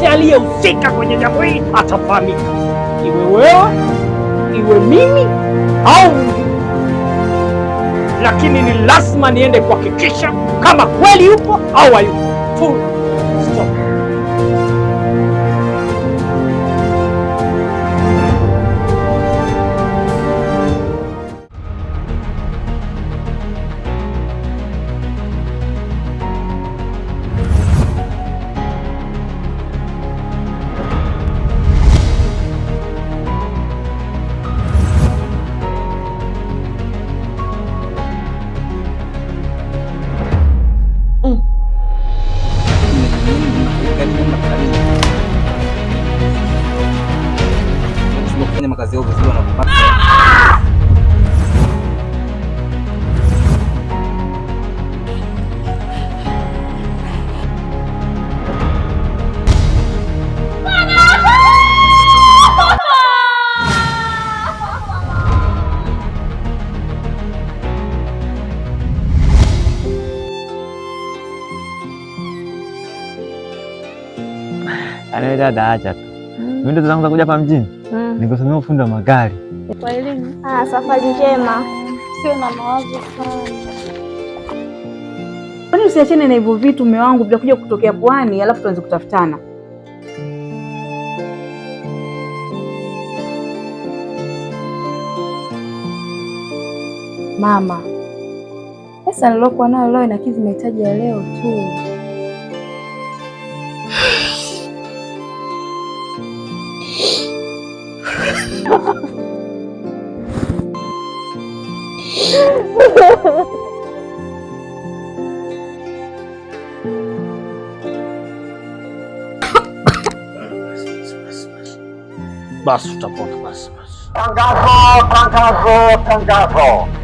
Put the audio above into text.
yoyote aliyehusika kwenye jambo hili atafahamika, iwe wewe, iwe mimi au mwingine, lakini ni lazima niende kuhakikisha kama kweli yupo au hayupo. Full stop. Makazi yao vizuri wanapata. Anawe dada, acha tu. Mimi ndo zangu za kuja hapa mjini. Nikosomea ufundi wa magari. Kwa elimu. Safari njema. Sio na mawazo sana. Kwani usiachane na hivyo vitu mume wangu, vitakuja kutokea pwani alafu tuanze kutafutana. Mama, pesa nilokuwa nayo leo inakidhi mahitaji ya leo tu. Basi utapona basi. Tangazo, tangazo, tangazo.